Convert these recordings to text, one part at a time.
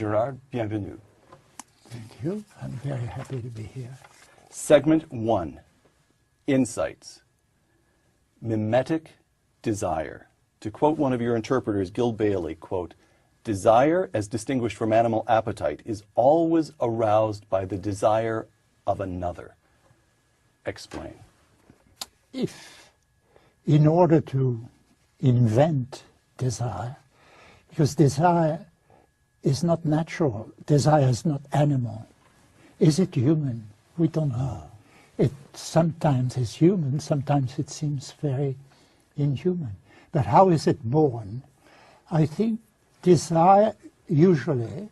Girad, bienvenue. Thank you. I'm very happy to be here. Segment 1, Insights. Mimetic desire. To quote one of your interpreters, Gil Bailey, quote, "Desire, as distinguished from animal appetite, is always aroused by the desire of another." Explain. If, in order to invent desire, because desire is not natural, desire is not animal. Is it human? We don't know. It sometimes is human, sometimes it seems very inhuman. But how is it born? I think desire usually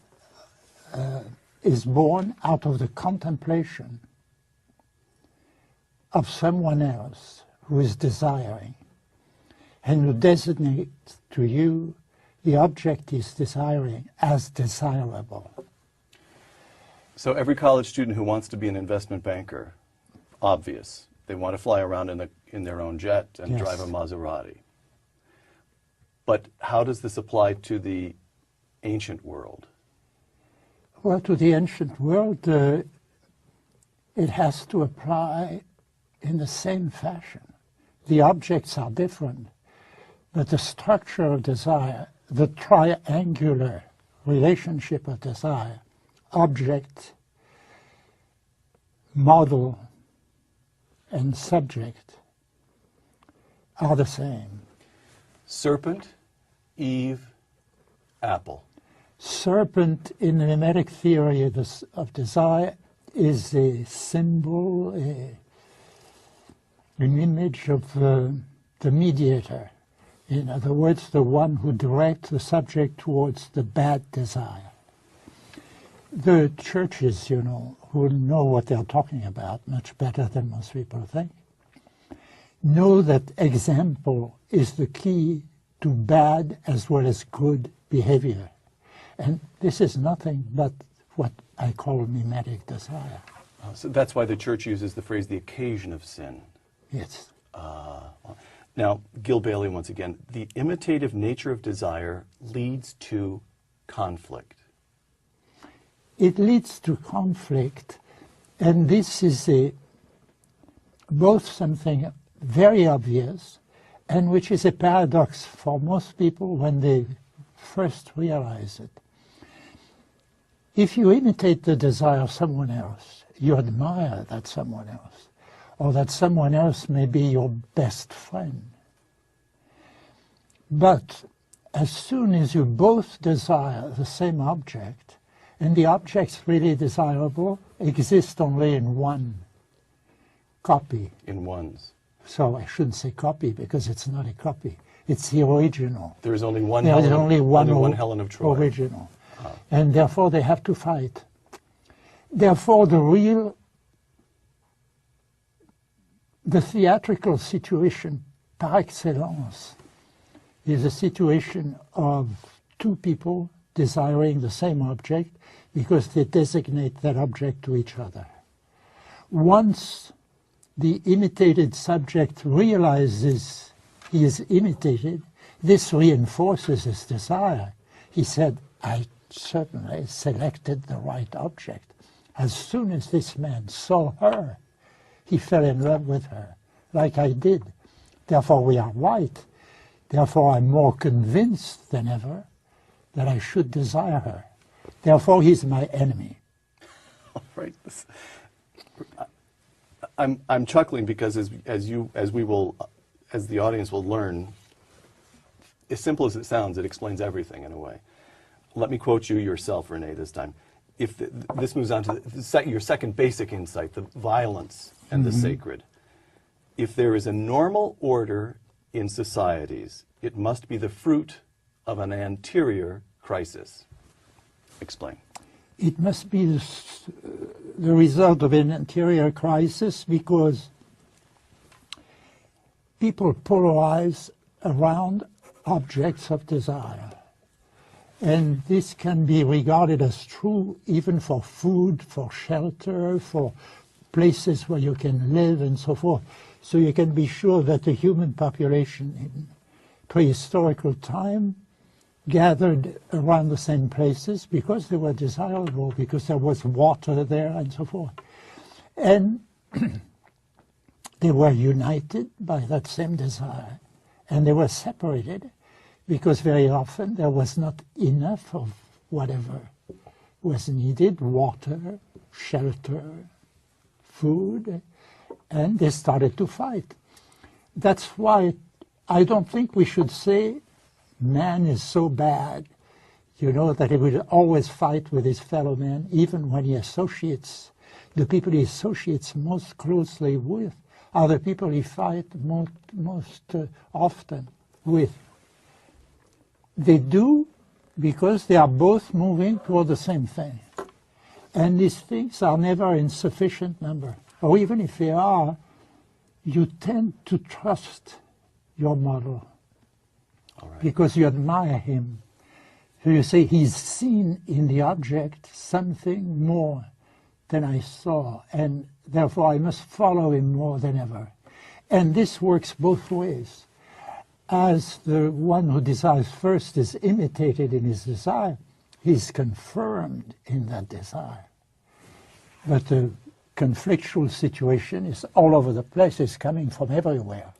is born out of the contemplation of someone else who is desiring and who designates to you the object is desiring as desirable. So every college student who wants to be an investment banker, obvious, they want to fly around in their own jet and Yes. drive a Maserati. But how does this apply to the ancient world? Well, to the ancient world, it has to apply in the same fashion. The objects are different, but the structure of desire, the triangular relationship of desire, object, model, and subject, are the same. Serpent, Eve, apple. Serpent in the mimetic theory of desire is a symbol, an image of the mediator. In other words, the one who directs the subject towards the bad desire. The churches, you who know what they're talking about much better than most people think, know that example is the key to bad as well as good behavior. And this is nothing but what I call mimetic desire. So that's why the church uses the phrase the occasion of sin. Yes. Now, Gil Bailey, once again, the imitative nature of desire leads to conflict. It leads to conflict, and this is both something very obvious and which is a paradox for most people when they first realize it. If you imitate the desire of someone else, you admire that someone else, or that someone else may be your best friend. But as soon as you both desire the same object, and the objects really desirable exist only in one copy. In ones. So I shouldn't say copy because it's not a copy. It's the original. There is only one, There is Helen, only one Helen of Troy. Original. And therefore they have to fight. Therefore the theatrical situation par excellence is a situation of two people desiring the same object because they designate that object to each other. Once the imitated subject realizes he is imitated, this reinforces his desire. He said, I certainly selected the right object. As soon as this man saw her, he fell in love with her, like I did. Therefore we are right. Therefore I'm more convinced than ever that I should desire her. Therefore he's my enemy. All right. I'm chuckling because as the audience will learn, as simple as it sounds, it explains everything in a way. Let me quote you yourself, René, this time. If this moves on to your second basic insight, the violence and the sacred. If there is a normal order in societies, it must be the fruit of an anterior crisis. Explain. It must be the result of an anterior crisis because people polarize around objects of desire. And this can be regarded as true even for food, for shelter, for places where you can live and so forth. So you can be sure that the human population in prehistorical time gathered around the same places because they were desirable, because there was water there and so forth. And they were united by that same desire. And they were separated because very often there was not enough of whatever was needed, water, shelter, food, and they started to fight. That's why I don't think we should say man is so bad, you know, that he would always fight with his fellow man, even when he associates. The people he associates most closely with are the people he fights most often with. They do because they are both moving toward the same thing. And these things are never in sufficient number. Or even if they are, you tend to trust your model. All right. Because you admire him. So you say, he's seen in the object something more than I saw, and therefore I must follow him more than ever. And this works both ways. As the one who desires first is imitated in his desire, he's confirmed in that desire. But the conflictual situation is all over the place, it's coming from everywhere.